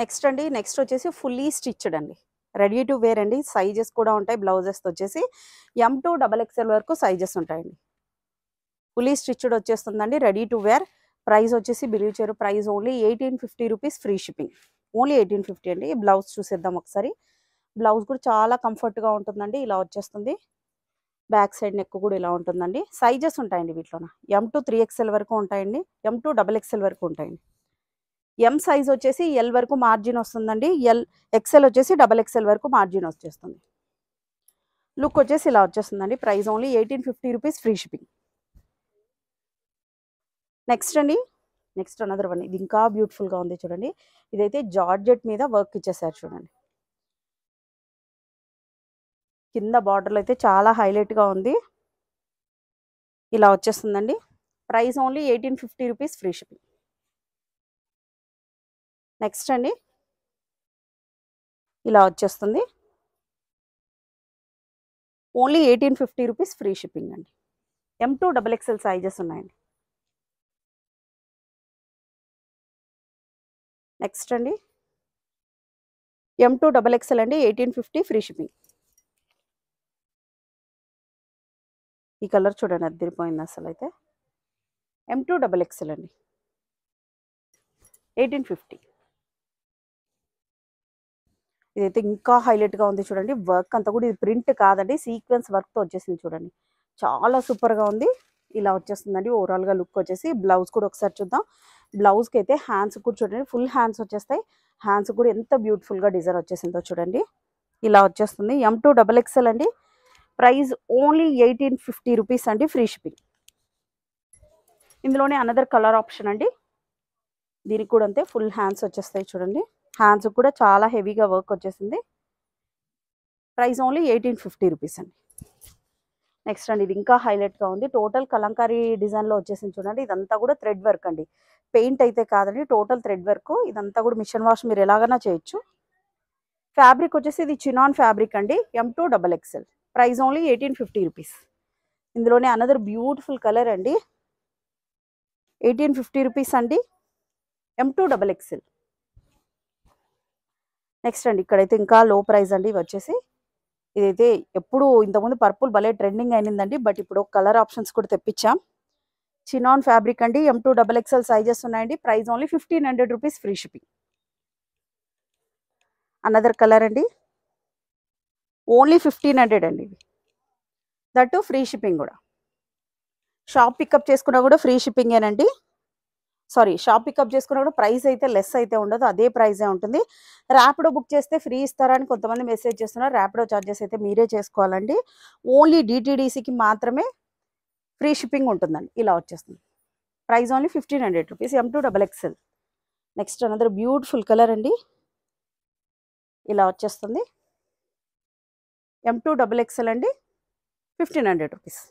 Next అండి, next వచ్చేసి fully stitched అండి, రెడీ టు వేర్ అండి. సైజెస్ కూడా ఉంటాయి. బ్లౌజెస్ వచ్చేసి M2 XXL వరకు సైజెస్ ఉంటాయండి. ఫుల్లీ స్టిచ్డ్ వచ్చేస్తుందండి, రెడీ టు వేర్. ప్రైస్ వచ్చేసి బిలీవ్ చేయరు, price only 1850 rupees, free shipping. Only 1850 అండి. బ్లౌజ్ చూసేద్దాం ఒకసారి. బ్లౌజ్ కూడా చాలా కంఫర్ట్గా ఉంటుందండి. ఇలా వచ్చేస్తుంది. బ్యాక్ సైడ్ నెక్ కూడా ఇలా ఉంటుందండి. సైజెస్ ఉంటాయండి వీటిలోన. M2 3XL వరకు ఉంటాయండి, M2 XXL వరకు ఉంటాయండి. M సైజ్ వచ్చేసి L వరకు మార్జిన్ వస్తుందండి. XL వచ్చేసి XXL వరకు మార్జిన్ వచ్చేస్తుంది. లుక్ వచ్చేసి ఇలా వచ్చేస్తుందండి. Price only 1850 rupees, free shipping. Next అండి, నెక్స్ట్ అనదర్ వన్. ఇది ఇంకా బ్యూటిఫుల్గా ఉంది చూడండి. ఇదైతే జార్జెట్ మీద వర్క్ ఇచ్చేసారు చూడండి. కింద బార్డర్లో అయితే చాలా హైలైట్గా ఉంది. ఇలా వచ్చేస్తుందండి. Price only 1850 rupees, free shipping. Next అండి, ఇలా వచ్చేస్తుంది. ఓన్లీ 1850 రూపీస్, ఫ్రీ షిప్పింగ్ అండి. M2 XXL సైజెస్ ఉన్నాయండి. నెక్స్ట్ అండి, M2 XXL అండి, 1850, ఫ్రీ షిప్పింగ్. ఈ కలర్ చూడండి, అదిరిపోయింది అసలు. అయితే M2 XXL అండి, 1850. ఇదైతే ఇంకా హైలైట్గా ఉంది చూడండి. వర్క్ అంతా కూడా ఇది ప్రింట్ కాదండి, సీక్వెన్స్ వర్క్తో వచ్చేసింది చూడండి. చాలా సూపర్గా ఉంది. ఇలా వచ్చేస్తుందండి ఓవరాల్గా లుక్ వచ్చేసి. బ్లౌజ్ కూడా ఒకసారి చూద్దాం. బ్లౌజ్కి అయితే హ్యాండ్స్ కూడా చూడండి, ఫుల్ హ్యాండ్స్ వచ్చేస్తాయి. హ్యాండ్స్ కూడా ఎంత బ్యూటిఫుల్గా డిజైన్ వచ్చేసిందో చూడండి. ఇలా వచ్చేస్తుంది. M2 XXL అండి. ప్రైస్ ఓన్లీ 1850 రూపీస్ అండి, ఫ్రీ షిప్పింగ్. ఇందులోనే అనదర్ కలర్ ఆప్షన్ అండి. దీనికి కూడా అంతే, ఫుల్ హ్యాండ్స్ వచ్చేస్తాయి చూడండి. హ్యాండ్స్ కూడా చాలా హెవీగా వర్క్ వచ్చేసింది. ప్రైస్ ఓన్లీ 1850 రూపీస్ అండి. నెక్స్ట్ అండి, ఇది ఇంకా హైలైట్గా ఉంది. టోటల్ కలంకారీ డిజైన్లో వచ్చేసింది చూడండి. ఇదంతా కూడా థ్రెడ్ వర్క్ అండి, పెయింట్ అయితే కాదండి, టోటల్ థ్రెడ్ వర్క్. ఇదంతా కూడా మిషన్ వాష్ మీరు ఎలాగైనా చేయొచ్చు. ఫ్యాబ్రిక్ వచ్చేసి ఇది చినాన్ ఫ్యాబ్రిక్ అండి, M2 XXL. Price only 1850 rupees. ఇందులోనే అనదర్ బ్యూటిఫుల్ కలర్ అండి, 1850 రూపీస్ అండి, M2 XXL. నెక్స్ట్ అండి, ఇక్కడైతే ఇంకా లో ప్రైస్ అండి. ఇవి వచ్చేసి ఇదైతే ఎప్పుడు ఇంతకుముందు పర్పుల్ భలే ట్రెండింగ్ అయిందండి, బట్ ఇప్పుడు కలర్ ఆప్షన్స్ కూడా తెప్పించాం. చినాన్ ఫ్యాబ్రిక్ అండి, M2 XXL సైజెస్ ఉన్నాయండి. Price only 1500 rupees, free shipping. Another colour అండి, ఓన్లీ 1500 అండి. దట్టు ఫ్రీ షిప్పింగ్ కూడా. షాప్ పికప్ చేసుకున్నా కూడా ఫ్రీ షిప్పింగేనండి. సారీ, షాప్ పికప్ చేసుకున్నా కూడా ప్రైస్ అయితే లెస్ అయితే ఉండదు, అదే ప్రైజే ఉంటుంది. ర్యాపిడో బుక్ చేస్తే ఫ్రీ ఇస్తారని కొంతమంది మెసేజ్ చేస్తున్నారు. ర్యాపిడో ఛార్జెస్ అయితే మీరే చేసుకోవాలండి. ఓన్లీ DTDCకి మాత్రమే ఫ్రీ షిప్పింగ్ ఉంటుందండి. ఇలా వచ్చేస్తుంది. Price only 1500 rupees, M2 XXL. Next another beautiful colour అండి. ఇలా వచ్చేస్తుంది. M2 XXL అండి, 1500 రూపీస్.